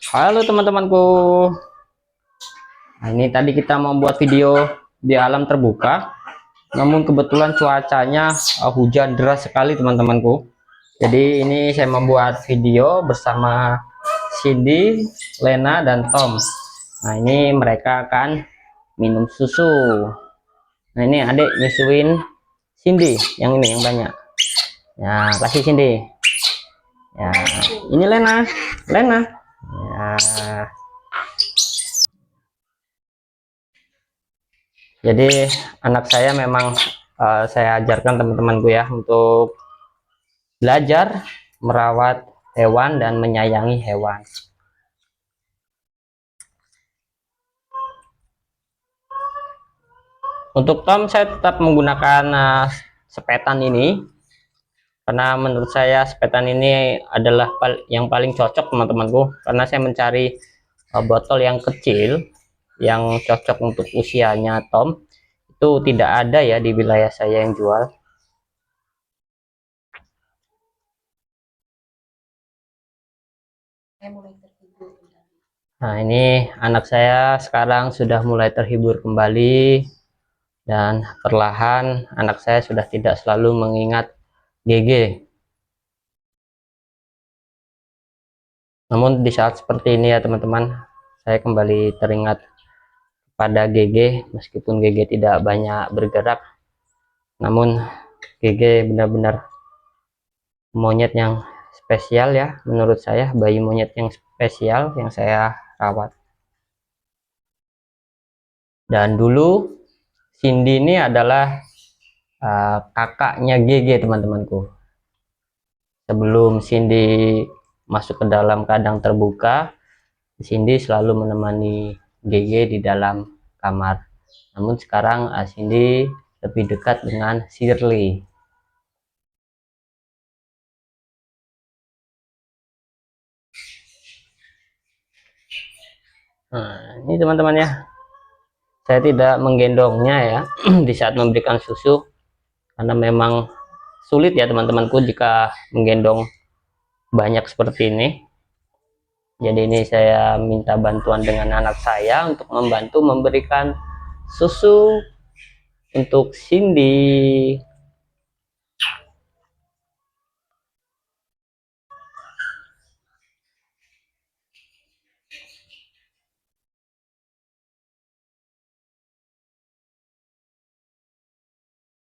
Halo teman-temanku. Nah, ini tadi kita membuat video di alam terbuka, namun kebetulan cuacanya hujan deras sekali teman-temanku. Jadi ini saya membuat video bersama Cindy, Lena, dan Tom. Nah ini mereka akan minum susu. Nah ini adik nyusuin Cindy, yang ini yang banyak. Ya kasih Cindy. Ya ini Lena, Lena. Ya. Jadi anak saya memang saya ajarkan teman-temanku ya untuk belajar merawat hewan dan menyayangi hewan. Untuk Tom saya tetap menggunakan sepetan ini karena menurut saya sepetan ini adalah yang paling cocok teman-temanku, karena saya mencari botol yang kecil yang cocok untuk usianya Tom itu tidak ada ya di wilayah saya yang jual. Nah ini anak saya sekarang sudah mulai terhibur kembali, dan perlahan anak saya sudah tidak selalu mengingat GG. Namun di saat seperti ini ya teman-teman, saya kembali teringat pada GG. Meskipun GG tidak banyak bergerak, namun GG benar-benar monyet yang spesial ya, menurut saya bayi monyet yang spesial yang saya rawat. Dan dulu Cindy ini adalah kakaknya GG teman-temanku. Sebelum Cindy masuk ke dalam kandang terbuka, Cindy selalu menemani GG di dalam kamar. Namun sekarang Cindy lebih dekat dengan Shirley. Nah, ini teman-teman ya, saya tidak menggendongnya ya di saat memberikan susu, karena memang sulit ya teman-temanku jika menggendong banyak seperti ini. Jadi ini saya minta bantuan dengan anak saya untuk membantu memberikan susu untuk Cindy.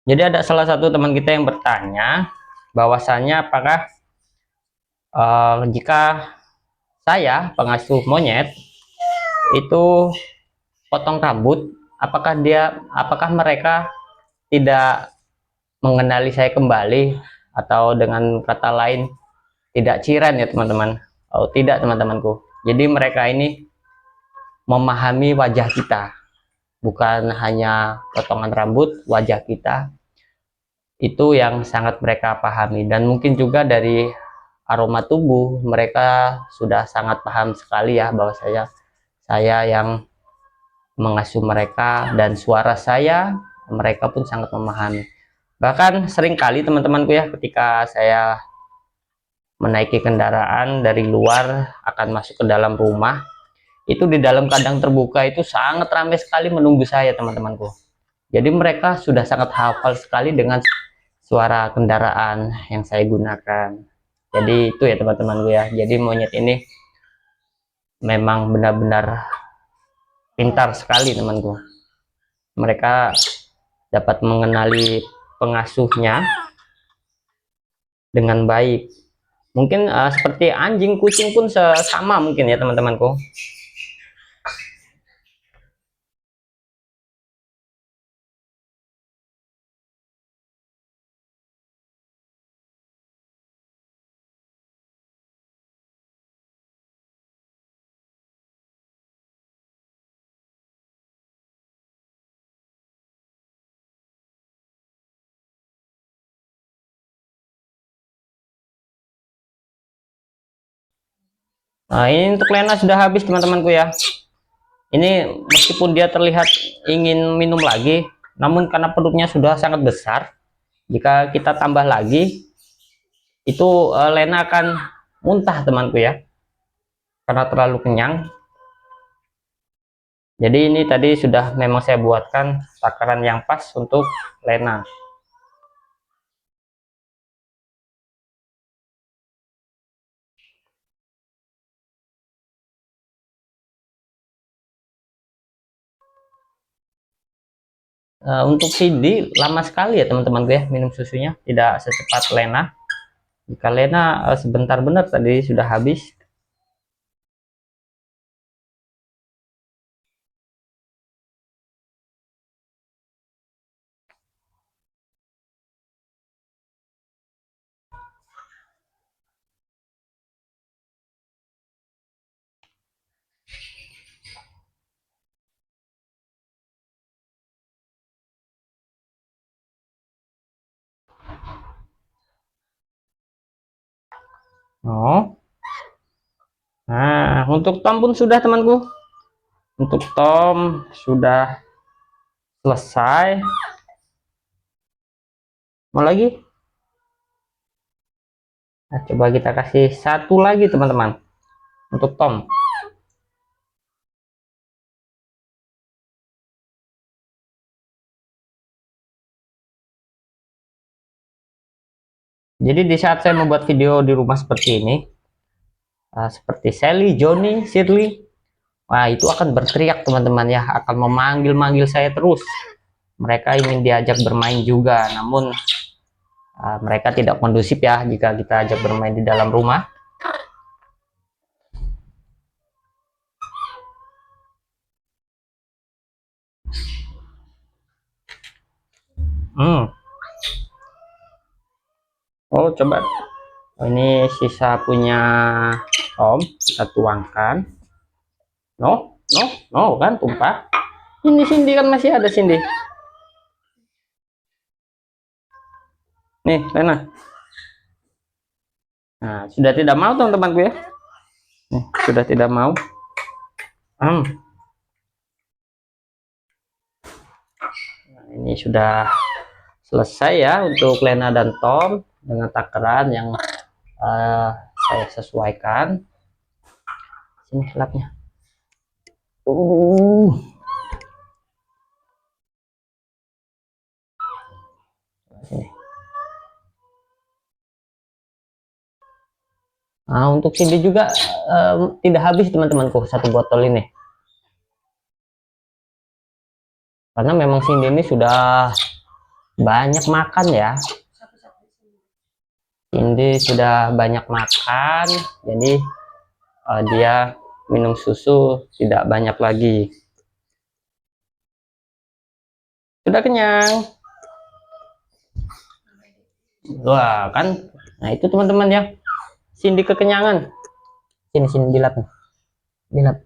Jadi ada salah satu teman kita yang bertanya bahwasannya apakah jika saya pengasuh monyet itu potong rambut, apakah mereka tidak mengenali saya kembali, atau dengan kata lain tidak ciran ya teman-teman. Oh tidak teman-temanku, jadi mereka ini memahami wajah kita, bukan hanya potongan rambut, wajah kita itu yang sangat mereka pahami. Dan mungkin juga dari aroma tubuh mereka sudah sangat paham sekali ya bahwa saya yang mengasuh mereka, dan suara saya mereka pun sangat memahami. Bahkan seringkali teman-temanku ya, ketika saya menaiki kendaraan dari luar akan masuk ke dalam rumah, itu di dalam kandang terbuka itu sangat ramai sekali menunggu saya teman-temanku. Jadi mereka sudah sangat hafal sekali dengan suara kendaraan yang saya gunakan. Jadi itu ya teman-temanku ya, jadi monyet ini memang benar-benar pintar sekali temanku. Mereka dapat mengenali pengasuhnya dengan baik. Mungkin seperti anjing, kucing pun sama mungkin ya teman-temanku. Nah ini untuk Lena sudah habis teman-temanku ya. Ini meskipun dia terlihat ingin minum lagi, namun karena perutnya sudah sangat besar, jika kita tambah lagi itu Lena akan muntah temanku ya. karena terlalu kenyang. Jadi ini tadi sudah memang saya buatkan takaran yang pas untuk Lena. Untuk Cindy lama sekali ya teman-teman ya minum susunya, tidak secepat Lena. Jika Lena sebentar benar tadi sudah habis. Oh, nah untuk Tom pun sudah temanku. Untuk Tom sudah selesai. Mau lagi? Nah, coba kita kasih satu lagi teman-teman untuk Tom. Jadi di saat saya membuat video di rumah seperti ini, seperti Sally, Johnny, Shirley, wah itu akan berteriak teman-teman ya, akan memanggil-manggil saya terus. Mereka ingin diajak bermain juga, namun mereka tidak kondusif ya jika kita ajak bermain di dalam rumah. Oh coba, ini sisa punya Tom, kita tuangkan. No, no, no kan tumpah. Ini Cindy kan masih ada Cindy. Nih, Lena. Nah, sudah tidak mau teman-temanku ya. Nih, sudah tidak mau. Nah, ini sudah selesai ya untuk Lena dan Tom dengan takaran yang saya sesuaikan. Sini lapnya. Sini. Nah, untuk Cindy juga tidak habis teman-temanku satu botol ini. Karena memang Cindy ini sudah banyak makan ya. Cindy sudah banyak makan, jadi dia minum susu tidak banyak lagi. Sudah kenyang. Wah kan, nah itu teman-teman ya, Cindy kekenyangan. Sini dilat nih, dilat.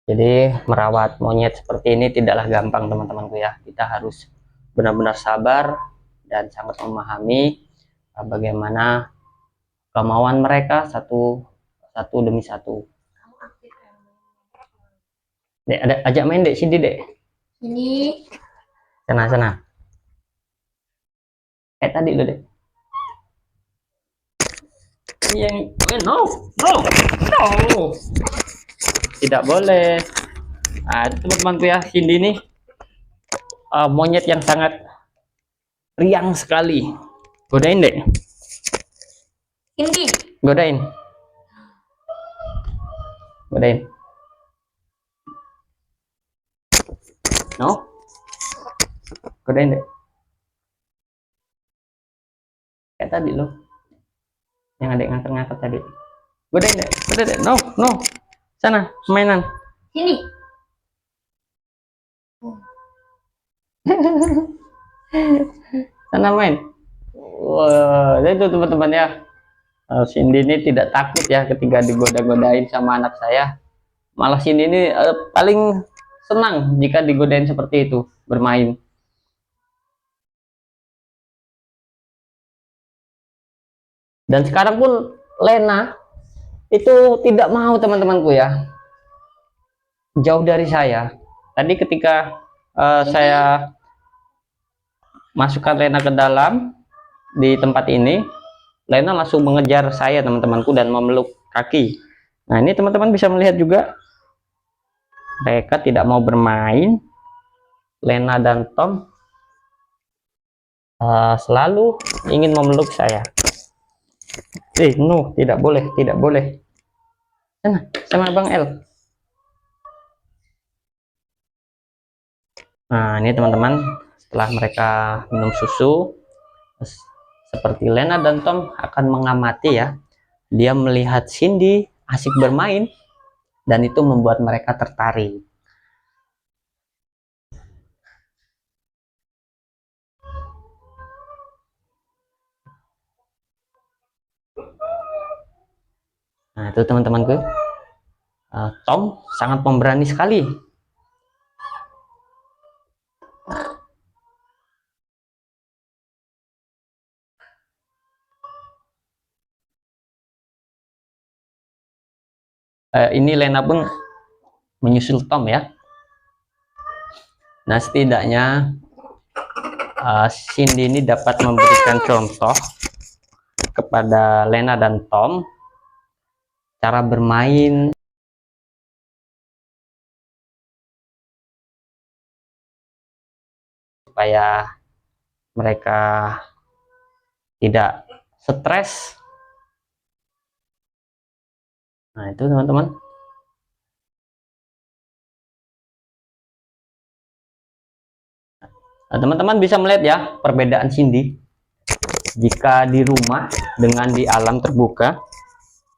Jadi merawat monyet seperti ini tidaklah gampang teman-temanku ya. Kita harus benar-benar sabar dan sangat memahami bagaimana kemauan mereka satu demi satu. Dek, ada ajak main dek, sini dek. Ini. Sana. Tadi lo dek. Yang no. Tidak boleh. Nah, teman-temanku ya, Cindy ini monyet yang sangat riang sekali. Godain dek. Cindy. Godain. No. Godain dek. Kayak tadi loh. Yang adek ngangkat tadi. Godain dek. No. Sana, mainan. Sini. Sana main. Wah, itu teman-teman ya. Cindy ini tidak takut ya ketika digoda-godain sama anak saya. Malah Cindy ini paling senang jika digodain seperti itu, bermain. Dan sekarang pun Lena itu tidak mau teman-temanku ya, jauh dari saya. Tadi ketika saya masukkan Lena ke dalam di tempat ini, Lena langsung mengejar saya teman-temanku dan memeluk kaki. Nah ini teman-teman bisa melihat juga mereka tidak mau bermain. Lena dan Tom selalu ingin memeluk saya. No, tidak boleh, tidak boleh. Sana sama Bang El. Nah ini teman-teman, setelah mereka minum susu, seperti Lena dan Tom akan mengamati ya, dia melihat Cindy asik bermain dan itu membuat mereka tertarik. Nah itu teman-temanku, Tom sangat pemberani sekali. Ini Lena pun menyusul Tom ya. Nah setidaknya Cindy ini dapat memberikan contoh kepada Lena dan Tom cara bermain supaya mereka tidak stres. Nah itu teman-teman. Nah, teman-teman bisa melihat ya perbedaan Cindy jika di rumah dengan di alam terbuka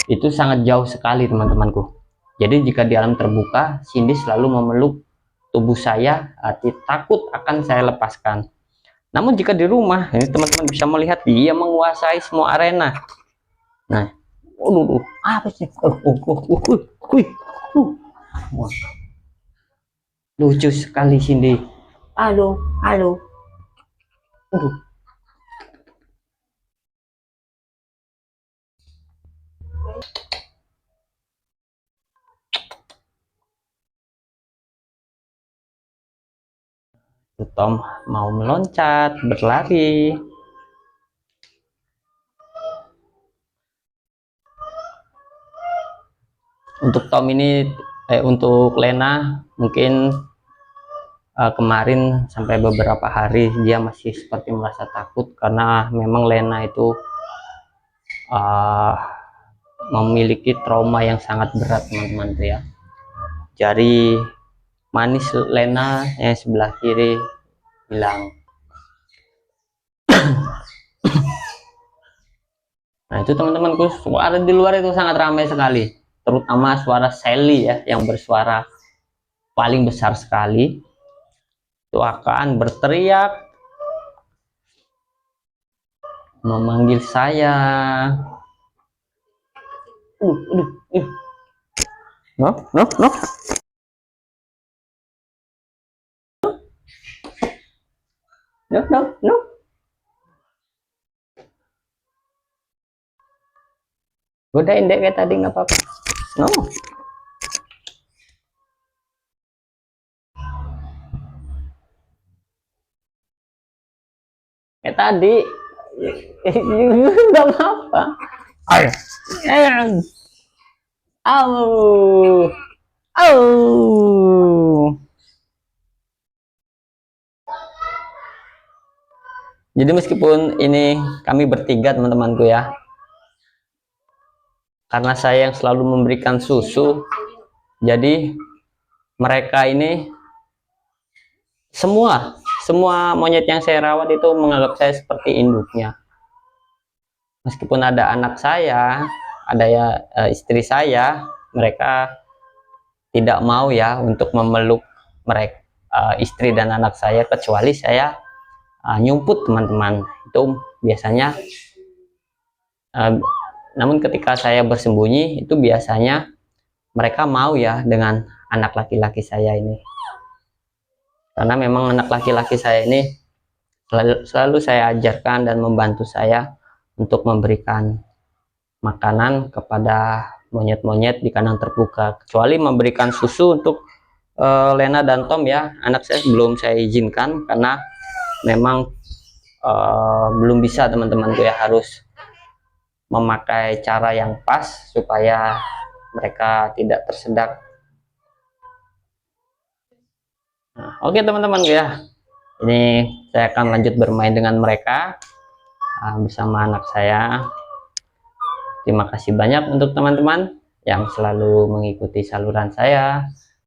itu sangat jauh sekali teman-temanku. Jadi jika di alam terbuka, Cindy selalu memeluk tubuh saya, takut akan saya lepaskan. Namun jika di rumah, ini teman-teman bisa melihat dia menguasai semua arena. Nah, apa sih? Lucu sekali Cindy. Halo, halo. Tom mau meloncat, berlari. Untuk Tom ini, untuk Lena mungkin kemarin sampai beberapa hari dia masih seperti merasa takut karena memang Lena itu memiliki trauma yang sangat berat teman-teman tuh ya. Jari manis Lena yang sebelah kiri hilang. Nah itu teman-temanku, suara di luar itu sangat ramai sekali, terutama suara Sally ya yang bersuara paling besar sekali. Itu akan berteriak memanggil saya. No. Godain deh kayak tadi nggak apa-apa. No. Kayak tadi nggak apa-apa. Ayo. Jadi meskipun ini kami bertiga teman-temanku ya, karena saya yang selalu memberikan susu, jadi mereka ini semua monyet yang saya rawat itu menganggap saya seperti induknya. Meskipun ada anak saya, ada ya istri saya, mereka tidak mau ya untuk memeluk mereka, istri dan anak saya, kecuali saya nyumput teman-teman. Itu biasanya namun ketika saya bersembunyi itu biasanya mereka mau ya dengan anak laki-laki saya ini, karena memang anak laki-laki saya ini selalu saya ajarkan dan membantu saya untuk memberikan makanan kepada monyet-monyet di kandang terbuka, kecuali memberikan susu untuk Lena dan Tom ya, anak saya belum saya izinkan karena memang belum bisa teman-teman tuh ya, harus memakai cara yang pas supaya mereka tidak tersedak. Nah, oke teman-teman ya, ini saya akan lanjut bermain dengan mereka bersama anak saya. Terima kasih banyak untuk teman-teman yang selalu mengikuti saluran saya.